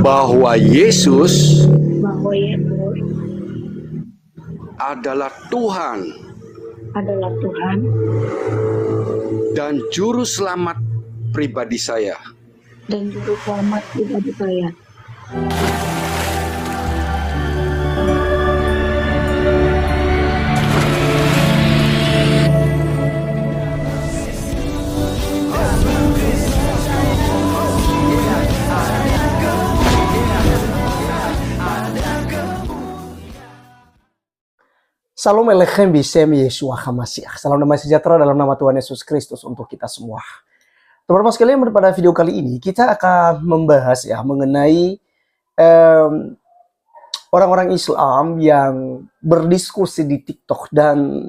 bahwa Yesus bahwa Yesus adalah Tuhan adalah Tuhan dan juru selamat pribadi saya. dan juru selamat pribadi saya. Salam Elechem Bisem Yeshua HaMashiach. Salam damai sejahtera dalam nama Tuhan Yesus Kristus untuk kita semua. Teman-teman sekalian, pada video kali ini kita akan membahas mengenai orang-orang Islam yang berdiskusi di TikTok dan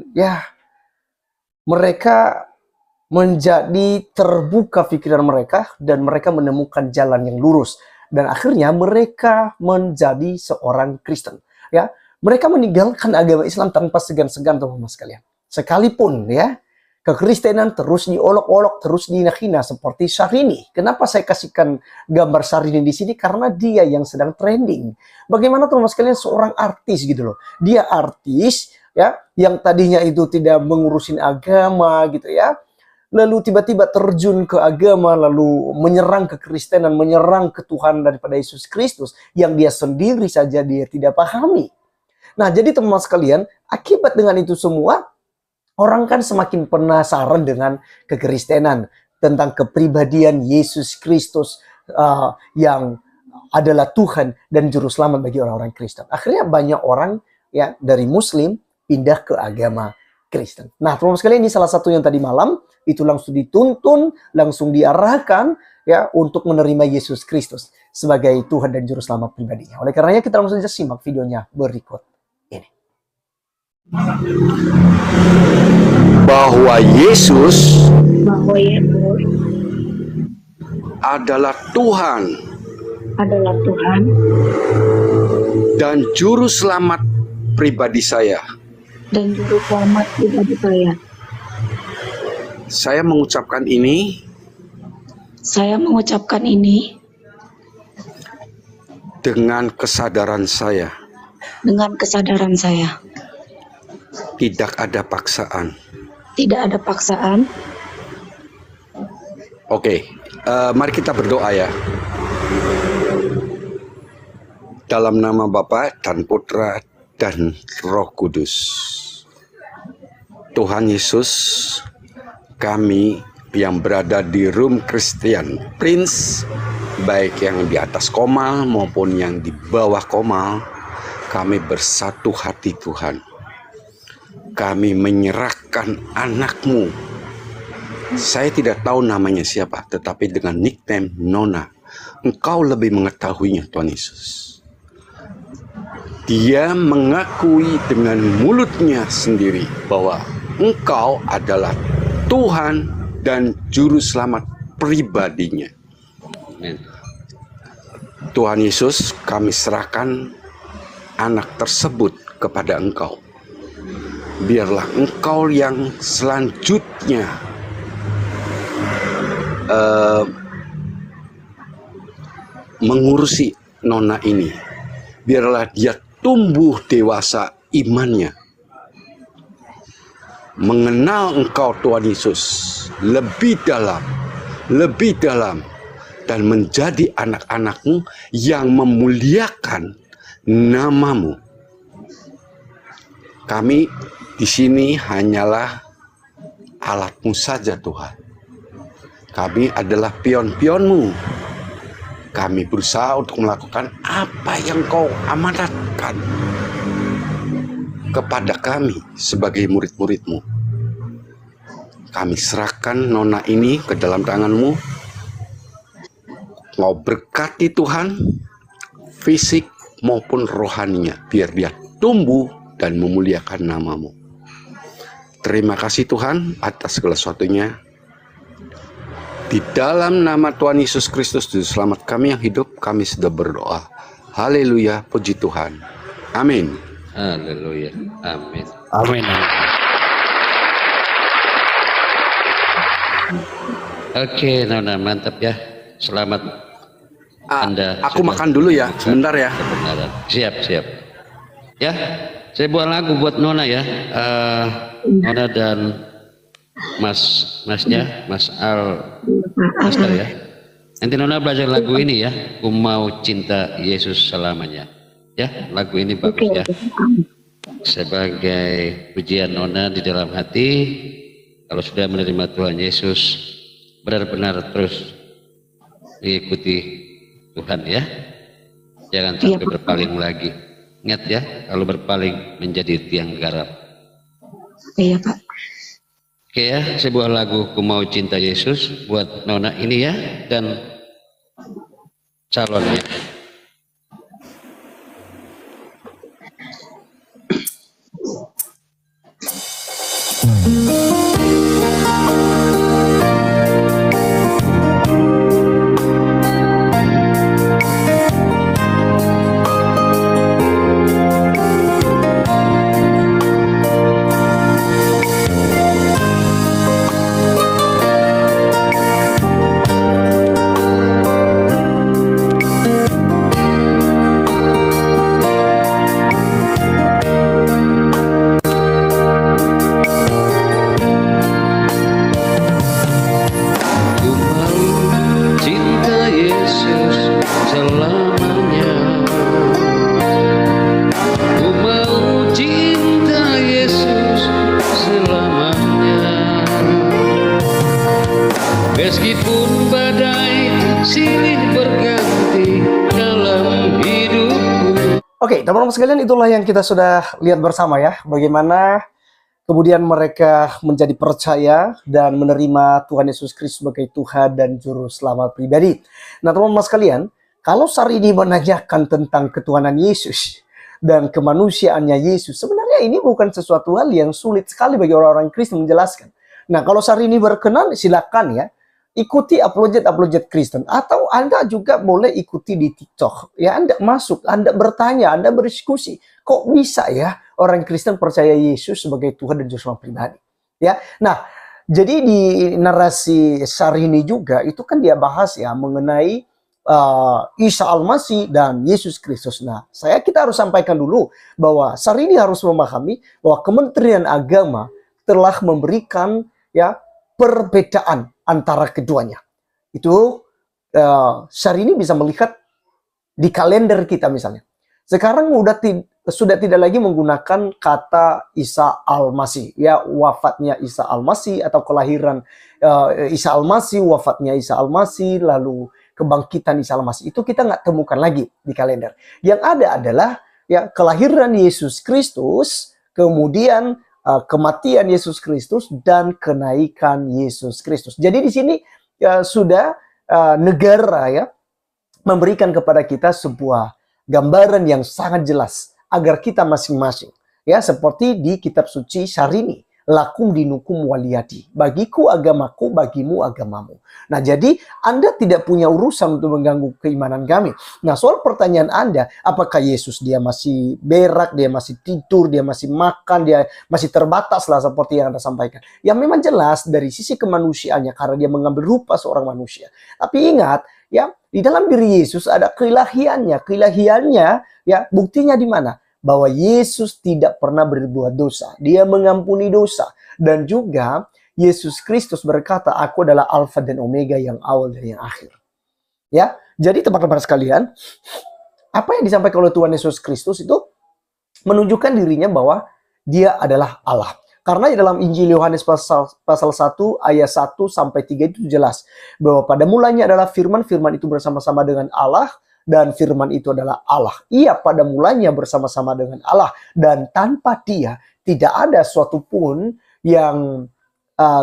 mereka menjadi terbuka pikiran mereka dan mereka menemukan jalan yang lurus dan akhirnya mereka menjadi seorang Kristen. Mereka meninggalkan agama Islam tanpa segan-segan, teman-teman sekalian. Sekalipun kekristenan terus diolok-olok, terus dihina seperti Syahrini. Kenapa saya kasihkan gambar Syahrini di sini? Karena dia yang sedang trending. Bagaimana teman-teman sekalian seorang artis gitu loh. Dia artis yang tadinya itu tidak mengurusin agama gitu lalu tiba-tiba terjun ke agama, lalu menyerang kekristenan, menyerang ke Tuhan daripada Yesus Kristus yang dia sendiri saja dia tidak pahami. Nah, jadi teman-teman sekalian, akibat dengan itu semua, orang kan semakin penasaran dengan kekristenan, tentang kepribadian Yesus Kristus yang adalah Tuhan dan Juru Selamat bagi orang-orang Kristen. Akhirnya banyak orang dari Muslim pindah ke agama Kristen. Nah, teman-teman sekalian, ini salah satu yang tadi malam, itu langsung dituntun, langsung diarahkan untuk menerima Yesus Kristus sebagai Tuhan dan Juru Selamat pribadinya. Oleh karenanya kita langsung saja simak videonya berikut. Bahwa Yesus adalah Tuhan dan juru selamat pribadi saya. Saya mengucapkan ini dengan kesadaran saya. Tidak ada paksaan. Oke, mari kita berdoa dalam nama Bapa dan Putra dan Roh Kudus. Tuhan Yesus, kami yang berada di Room Christian Prince, baik yang di atas komal maupun yang di bawah komal, kami bersatu hati Tuhan. Kami menyerahkan anak-Mu. Saya tidak tahu namanya siapa, tetapi dengan nickname Nona, Engkau lebih mengetahuinya, Tuhan Yesus. Dia mengakui dengan mulutnya sendiri bahwa Engkau adalah Tuhan dan Juru Selamat pribadinya. Amen. Tuhan Yesus, kami serahkan anak tersebut kepada Engkau. Biarlah Engkau yang selanjutnya mengurusi Nona ini. Biarlah dia tumbuh dewasa imannya, mengenal Engkau Tuhan Yesus lebih dalam dan menjadi anak-anak-Mu yang memuliakan nama-Mu. Kami di sini hanyalah alat-Mu saja, Tuhan. Kami adalah pion-pion-Mu. Kami berusaha untuk melakukan apa yang Kau amanatkan kepada kami sebagai murid-murid-Mu. Kami serahkan Nona ini ke dalam tangan-Mu. Kau berkati Tuhan, fisik maupun rohaninya, biar dia tumbuh dan memuliakan nama-Mu. Terima kasih Tuhan atas segala sesuatunya. Di dalam nama Tuhan Yesus Kristus, Juru Selamat kami yang hidup, kami sudah berdoa. Haleluya, puji Tuhan. Amin. Haleluya, amin. Amin. Oke, Nona, mantap ya. Selamat Ah, Anda aku sudah makan dulu ya, menemukan sebentar ya. kebenaran. Siap, siap. Ya, saya buat lagu buat Nona ya. Nona dan Masnya, Mas Al, Master ya. Nanti Nona belajar lagu ini ya. Ku mau cinta Yesus selamanya. Ya, lagu ini bagus Oke. ya. Sebagai pujian Nona di dalam hati, kalau sudah menerima Tuhan Yesus, benar-benar terus mengikuti Tuhan ya. Jangan Iya, sampai Pak. berpaling lagi. Ingat ya, kalau berpaling menjadi tiang garam. Iya, Pak. Oke ya, sebuah lagu Ku Mau Cinta Yesus buat Nona ini ya, dan calonnya. Ku mau cinta Yesus selamanya. Ku mau cinta Yesus selamanya. Meskipun badai silih berganti dalam hidupku. Oke, teman-teman sekalian, itulah yang kita sudah lihat bersama ya, bagaimana kemudian mereka menjadi percaya dan menerima Tuhan Yesus Kristus sebagai Tuhan dan Juru Selamat pribadi. Nah, teman-teman sekalian, kalau hari ini menanyakan tentang ketuhanan Yesus dan kemanusiaannya Yesus, sebenarnya ini bukan sesuatu hal yang sulit sekali bagi orang-orang Kristen menjelaskan. Nah, kalau hari ini berkenan, silakan ya, ikuti apologet Kristen, atau Anda juga boleh ikuti di TikTok. Ya, Anda masuk, Anda bertanya, Anda berdiskusi. Kok bisa ya orang Kristen percaya Yesus sebagai Tuhan dan Juru Selamat pribadi? Ya, nah, jadi di narasi hari ini juga itu kan dia bahas ya mengenai Isa Al-Masih dan Yesus Kristus. Nah, kita harus sampaikan dulu bahwa hari ini harus memahami bahwa Kementerian Agama telah memberikan ya perbedaan antara keduanya. Itu hari ini bisa melihat di kalender kita misalnya. Sekarang sudah tidak lagi menggunakan kata Isa Al-Masih, ya, wafatnya Isa Al-Masih atau kelahiran Isa Al-Masih, wafatnya Isa Al-Masih, lalu kebangkitan Isa Al-Masih. Itu kita nggak temukan lagi di kalender. Yang ada adalah ya kelahiran Yesus Kristus, kemudian kematian Yesus Kristus dan kenaikan Yesus Kristus. Jadi di sini sudah negara ya memberikan kepada kita sebuah gambaran yang sangat jelas agar kita masing-masing ya seperti di kitab suci Syahrini, lakum dinukum waliyadi, bagiku agamaku, bagimu agamamu. Nah, jadi Anda tidak punya urusan untuk mengganggu keimanan kami. Nah, soal pertanyaan Anda, apakah Yesus dia masih berak, dia masih tidur, dia masih makan, dia masih terbatas lah seperti yang Anda sampaikan. Yang memang jelas dari sisi kemanusiaannya karena dia mengambil rupa seorang manusia. Tapi ingat, ya, di dalam diri Yesus ada keilahiannya. Keilahiannya, ya, buktinya di mana? Bahwa Yesus tidak pernah berbuat dosa. Dia mengampuni dosa. Dan juga Yesus Kristus berkata, aku adalah Alfa dan Omega, yang awal dan yang akhir. Ya, jadi teman-teman sekalian, apa yang disampaikan oleh Tuhan Yesus Kristus itu menunjukkan dirinya bahwa dia adalah Allah. Karena di dalam Injil Yohanes pasal 1 ayat 1 sampai 3 itu jelas bahwa pada mulanya adalah firman, firman itu bersama-sama dengan Allah, dan firman itu adalah Allah. Ia pada mulanya bersama-sama dengan Allah, dan tanpa dia tidak ada suatu pun yang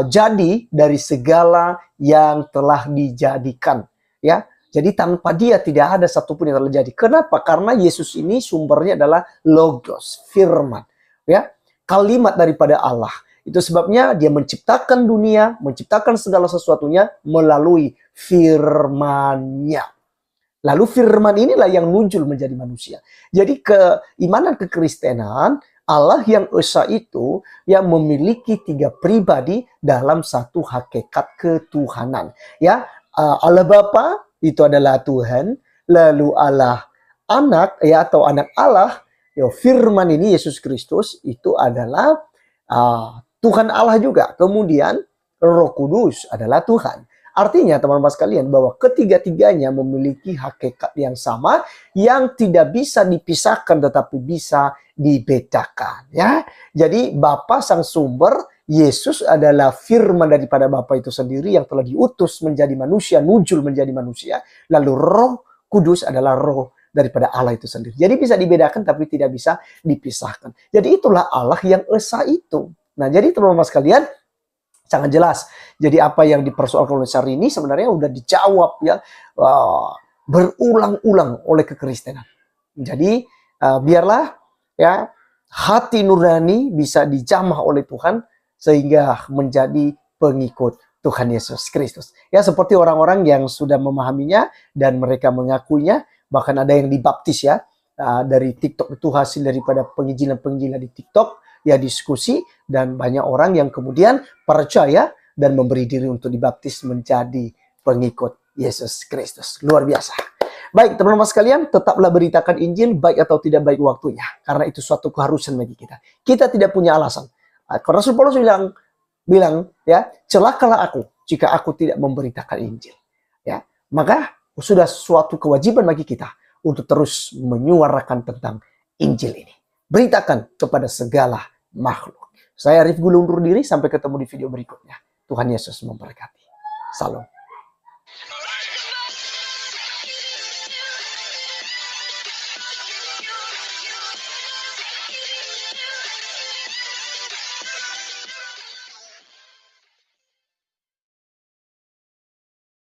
jadi dari segala yang telah dijadikan. Ya, jadi tanpa dia tidak ada satupun yang telah jadi. Kenapa? Karena Yesus ini sumbernya adalah logos, firman, ya, kalimat daripada Allah. Itu sebabnya dia menciptakan dunia, menciptakan segala sesuatunya melalui firman-Nya. Lalu firman inilah yang muncul menjadi manusia. Jadi keimanan kekristenan, Allah yang esa itu yang memiliki 3 pribadi dalam satu hakikat ketuhanan. Ya, Allah Bapa, itu adalah Tuhan, lalu Allah anak ya atau anak Allah, ya firman ini Yesus Kristus itu adalah Tuhan Allah juga. Kemudian Roh Kudus adalah Tuhan. Artinya teman-teman sekalian bahwa ketiga-tiganya memiliki hakikat yang sama yang tidak bisa dipisahkan tetapi bisa dibedakan ya. Jadi Bapa sang sumber, Yesus adalah firman daripada Bapa itu sendiri yang telah diutus menjadi manusia, nujul menjadi manusia. Lalu Roh Kudus adalah roh daripada Allah itu sendiri. Jadi bisa dibedakan tapi tidak bisa dipisahkan. Jadi itulah Allah yang esa itu. Nah, jadi teman-teman sekalian sangat jelas. Jadi apa yang dipersoalkan oleh hari ini sebenarnya udah dijawab ya berulang-ulang oleh kekristenan. Jadi biarlah ya hati nurani bisa dijamah oleh Tuhan sehingga menjadi pengikut Tuhan Yesus Kristus. Ya seperti orang-orang yang sudah memahaminya dan mereka mengakuinya, bahkan ada yang dibaptis ya dari TikTok, itu hasil daripada penginjilan-penginjilan di TikTok ya, diskusi, dan banyak orang yang kemudian percaya dan memberi diri untuk dibaptis menjadi pengikut Yesus Kristus. Luar biasa. Baik teman-teman sekalian, tetaplah beritakan Injil baik atau tidak baik waktunya, karena itu suatu keharusan bagi kita. Kita tidak punya alasan. Rasul Paulus bilang ya, celakalah aku jika aku tidak memberitakan Injil. Ya, maka sudah suatu kewajiban bagi kita untuk terus menyuarakan tentang Injil ini. Beritakan kepada segala makhluk. Saya Arif Gulu undur diri, sampai ketemu di video berikutnya. Tuhan Yesus memberkati. Salam.